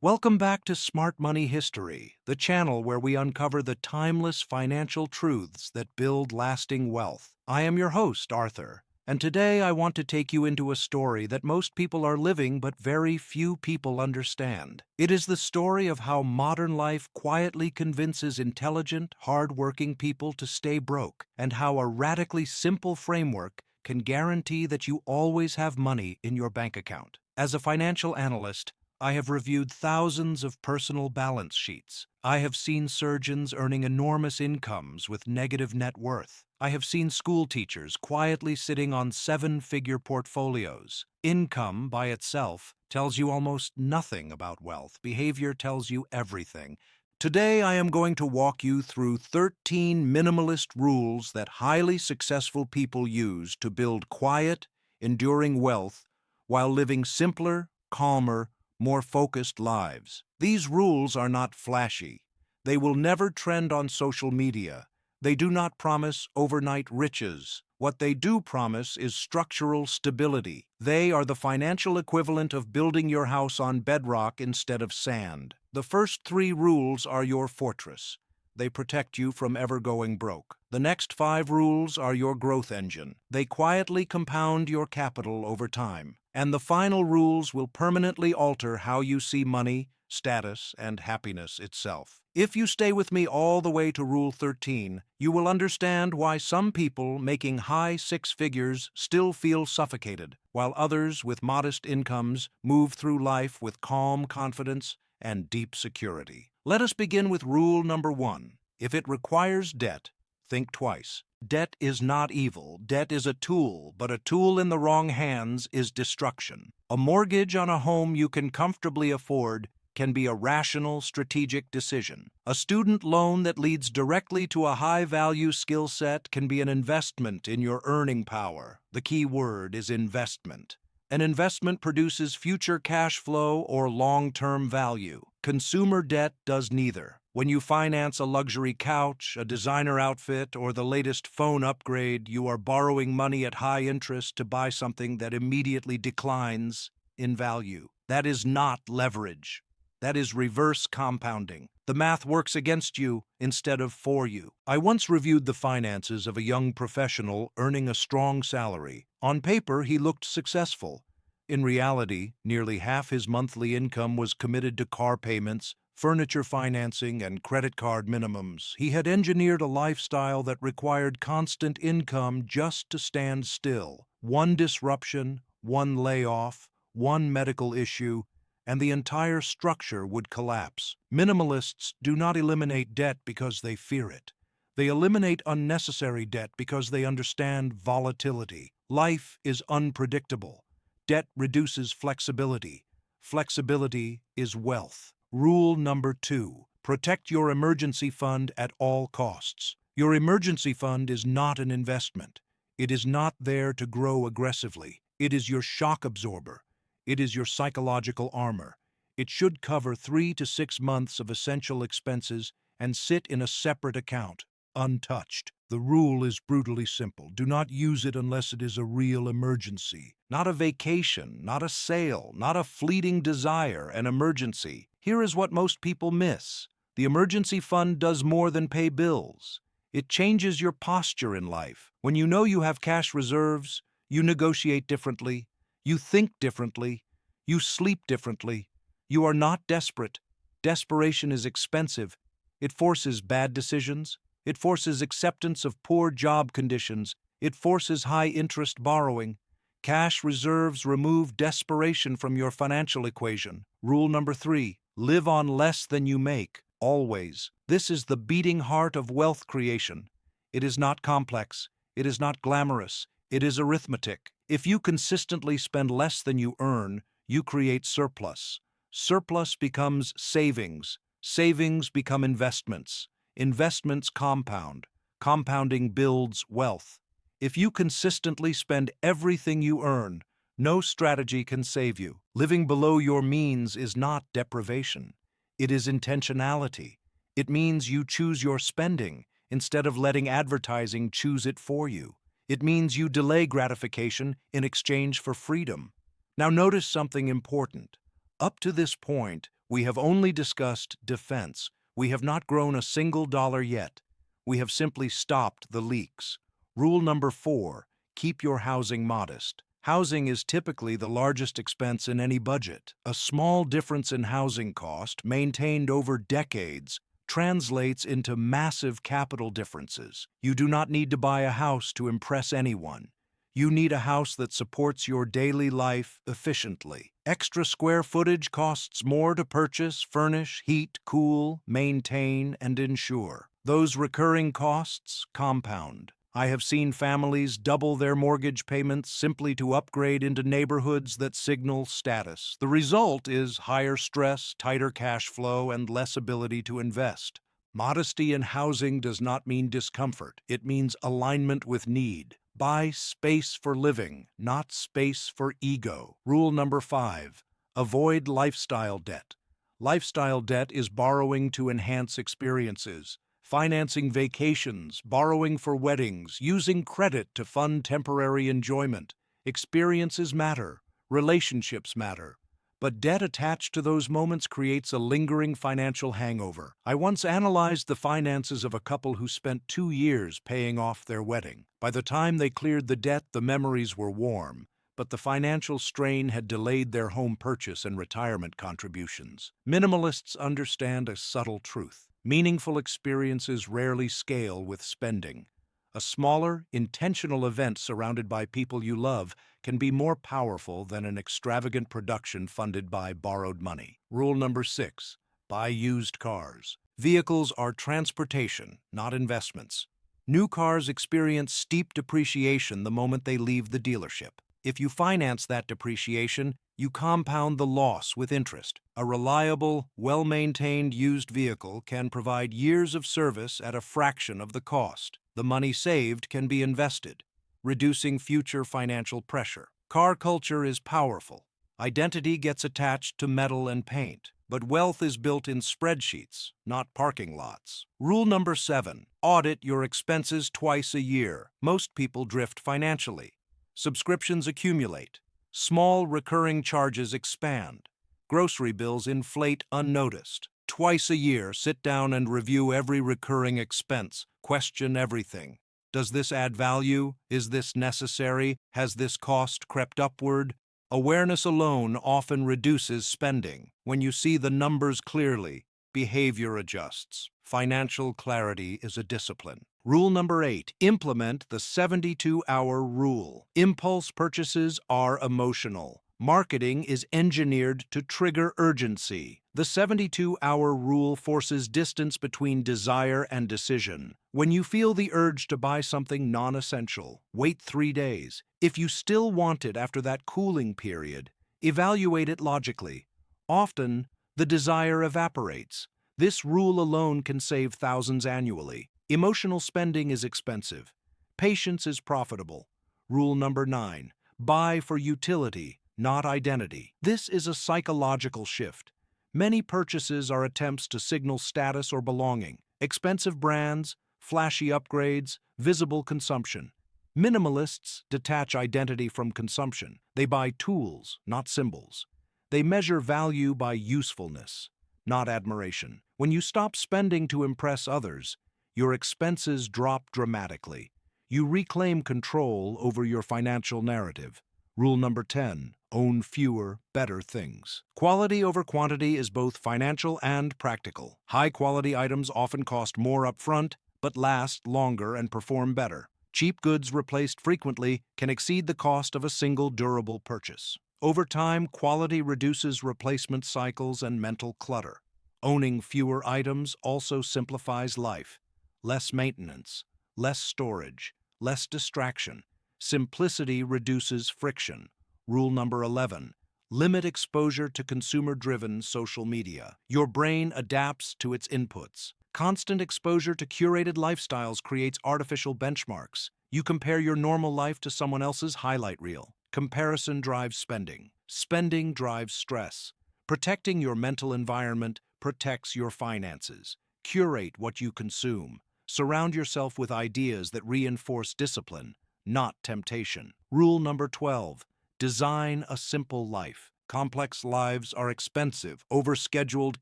Welcome back to Smart Money History, the channel where we uncover the timeless financial truths that build lasting wealth. I am your host, Arthur, and today I want to take you into a story that most people are living but very few people understand. It is the story of how modern life quietly convinces intelligent, hard-working people to stay broke, and how a radically simple framework can guarantee that you always have money in your bank account. As a financial analyst, I have reviewed thousands of personal balance sheets. I have seen surgeons earning enormous incomes with negative net worth. I have seen school teachers quietly sitting on seven-figure portfolios. Income by itself tells you almost nothing about wealth. Behavior tells you everything. Today, I am going to walk you through 13 minimalist rules that highly successful people use to build quiet, enduring wealth while living simpler, calmer, more focused lives. These rules are not flashy. They will never trend on social media. They do not promise overnight riches. What they do promise is structural stability. They are the financial equivalent of building your house on bedrock instead of sand. The first three rules are your fortress. They protect you from ever going broke. The next 5 rules are your growth engine. They quietly compound your capital over time. And the final rules will permanently alter how you see money, status, and happiness itself. If you stay with me all the way to Rule 13, you will understand why some people making high 6 figures still feel suffocated, while others with modest incomes move through life with calm confidence and deep security. Let us begin with rule number 1. If it requires debt, think twice. Debt is not evil. Debt is a tool, but a tool in the wrong hands is destruction. A mortgage on a home you can comfortably afford can be a rational, strategic decision. A student loan that leads directly to a high-value skill set can be an investment in your earning power. The key word is investment. An investment produces future cash flow or long-term value. Consumer debt does neither. When you finance a luxury couch, a designer outfit, or the latest phone upgrade, you are borrowing money at high interest to buy something that immediately declines in value. That is not leverage. That is reverse compounding. The math works against you instead of for you. I once reviewed the finances of a young professional earning a strong salary. On paper, he looked successful. In reality, nearly half his monthly income was committed to car payments, furniture financing, and credit card minimums. He had engineered a lifestyle that required constant income just to stand still. One disruption, one layoff, one medical issue, and the entire structure would collapse. Minimalists do not eliminate debt because they fear it. They eliminate unnecessary debt because they understand volatility. Life is unpredictable. Debt reduces flexibility. Flexibility is wealth. Rule number 2. Protect your emergency fund at all costs. Your emergency fund is not an investment. It is not there to grow aggressively. It is your shock absorber. It is your psychological armor. It should cover 3 to 6 months of essential expenses and sit in a separate account, untouched. The rule is brutally simple. Do not use it unless it is a real emergency. Not a vacation, not a sale, not a fleeting desire, an emergency. Here is what most people miss. The emergency fund does more than pay bills. It changes your posture in life. When you know you have cash reserves, you negotiate differently, you think differently, you sleep differently. You are not desperate. Desperation is expensive. It forces bad decisions. It forces acceptance of poor job conditions. It forces high-interest borrowing. Cash reserves remove desperation from your financial equation. Rule number 3. Live on less than you make, always. This is the beating heart of wealth creation. It is not complex. It is not glamorous. It is arithmetic. If you consistently spend less than you earn, you create surplus. Surplus becomes savings. Savings become investments. Investments compound. Compounding builds wealth. If you consistently spend everything you earn, no strategy can save you. Living below your means is not deprivation. It is intentionality. It means you choose your spending instead of letting advertising choose it for you. It means you delay gratification in exchange for freedom. Now notice something important. Up to this point, We have only discussed defense. We have not grown a single dollar yet. We have simply stopped the leaks. Rule number 4, keep your housing modest. Housing is typically the largest expense in any budget. A small difference in housing cost, maintained over decades, translates into massive capital differences. You do not need to buy a house to impress anyone. You need a house that supports your daily life efficiently. Extra square footage costs more to purchase, furnish, heat, cool, maintain, and insure. Those recurring costs compound. I have seen families double their mortgage payments simply to upgrade into neighborhoods that signal status. The result is higher stress, tighter cash flow, and less ability to invest. Modesty in housing does not mean discomfort. It means alignment with need. Buy space for living, not space for ego. Rule number 5, avoid lifestyle debt. Lifestyle debt is borrowing to enhance experiences, financing vacations, borrowing for weddings, using credit to fund temporary enjoyment. Experiences matter, relationships matter, but debt attached to those moments creates a lingering financial hangover. I once analyzed the finances of a couple who spent 2 years paying off their wedding. By the time they cleared the debt, the memories were warm, but the financial strain had delayed their home purchase and retirement contributions. Minimalists understand a subtle truth. Meaningful experiences rarely scale with spending. A smaller, intentional event surrounded by people you love can be more powerful than an extravagant production funded by borrowed money. Rule number 6, buy used cars. Vehicles are transportation, not investments. New cars experience steep depreciation the moment they leave the dealership. If you finance that depreciation, you compound the loss with interest. A reliable, well-maintained used vehicle can provide years of service at a fraction of the cost. The money saved can be invested, reducing future financial pressure. Car culture is powerful. Identity gets attached to metal and paint, but wealth is built in spreadsheets, not parking lots. Rule number 7, audit your expenses twice a year. Most people drift financially. Subscriptions accumulate. Small recurring charges expand. Grocery bills inflate unnoticed. Twice a year, sit down and review every recurring expense. Question everything. Does this add value? Is this necessary? Has this cost crept upward? Awareness alone often reduces spending. When you see the numbers clearly, behavior adjusts. Financial clarity is a discipline. Rule number 8, implement the 72-hour rule. Impulse purchases are emotional. Marketing is engineered to trigger urgency. The 72-hour rule forces distance between desire and decision. When you feel the urge to buy something non-essential, wait 3 days. If you still want it after that cooling period, evaluate it logically. Often, the desire evaporates. This rule alone can save thousands annually. Emotional spending is expensive. Patience is profitable. Rule number 9, buy for utility, not identity. This is a psychological shift. Many purchases are attempts to signal status or belonging. Expensive brands, flashy upgrades, visible consumption. Minimalists detach identity from consumption. They buy tools, not symbols. They measure value by usefulness, not admiration. When you stop spending to impress others, your expenses drop dramatically. You reclaim control over your financial narrative. Rule number 10, own fewer, better things. Quality over quantity is both financial and practical. High-quality items often cost more upfront, but last longer and perform better. Cheap goods replaced frequently can exceed the cost of a single durable purchase. Over time, quality reduces replacement cycles and mental clutter. Owning fewer items also simplifies life. Less maintenance, less storage, less distraction. Simplicity reduces friction. Rule number 11, limit exposure to consumer-driven social media. Your brain adapts to its inputs. Constant exposure to curated lifestyles creates artificial benchmarks. You compare your normal life to someone else's highlight reel. Comparison drives spending. Spending drives stress. Protecting your mental environment protects your finances. Curate what you consume. Surround yourself with ideas that reinforce discipline, not temptation. Rule number 12, design a simple life. complex lives are expensive. Overscheduled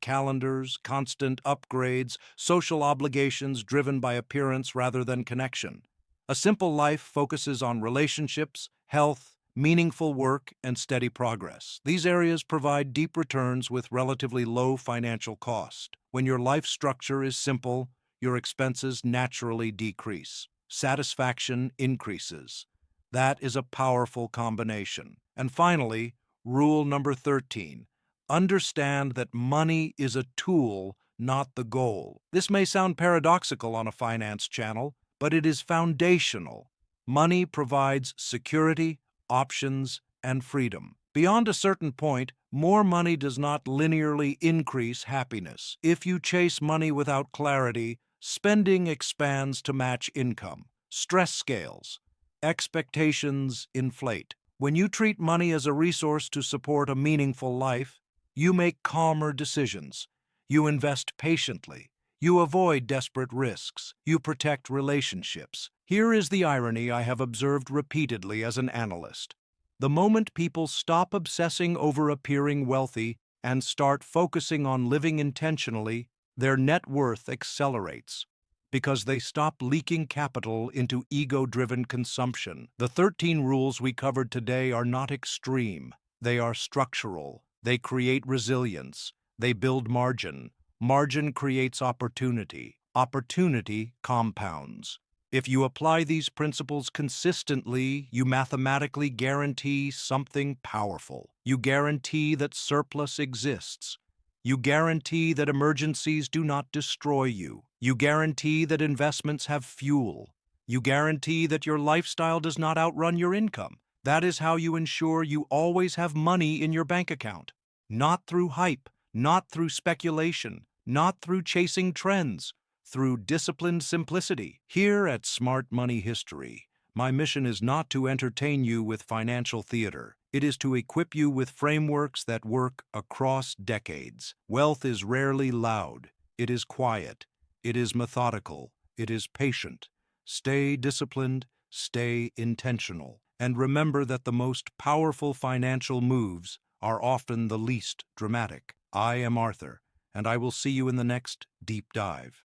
calendars, constant upgrades, social obligations driven by appearance rather than connection. A simple life focuses on relationships, health, meaningful work, and steady progress. These areas provide deep returns with relatively low financial cost. When your life structure is simple, your expenses naturally decrease. Satisfaction increases. That is a powerful combination. And finally, rule number 13. Understand that money is a tool, not the goal. This may sound paradoxical on a finance channel, but it is foundational. Money provides security, options, and freedom. Beyond a certain point, more money does not linearly increase happiness. If you chase money without clarity, spending expands to match income. Stress scales. Expectations inflate. When you treat money as a resource to support a meaningful life, you make calmer decisions. You invest patiently. You avoid desperate risks. You protect relationships. Here is the irony I have observed repeatedly as an analyst. The moment people stop obsessing over appearing wealthy and start focusing on living intentionally, their net worth accelerates because they stop leaking capital into ego-driven consumption. The 13 rules we covered today are not extreme. They are structural. They create resilience. They build margin. Margin creates opportunity. Opportunity compounds. If you apply these principles consistently, you mathematically guarantee something powerful. You guarantee that surplus exists. You guarantee that emergencies do not destroy you. You guarantee that investments have fuel. You guarantee that your lifestyle does not outrun your income. That is how you ensure you always have money in your bank account. Not through hype, not through speculation, not through chasing trends, through disciplined simplicity. Here at Smart Money History, my mission is not to entertain you with financial theater. It is to equip you with frameworks that work across decades. Wealth is rarely loud. It is quiet. It is methodical. It is patient. Stay disciplined. Stay intentional. And remember that the most powerful financial moves are often the least dramatic. I am Arthur, and I will see you in the next deep dive.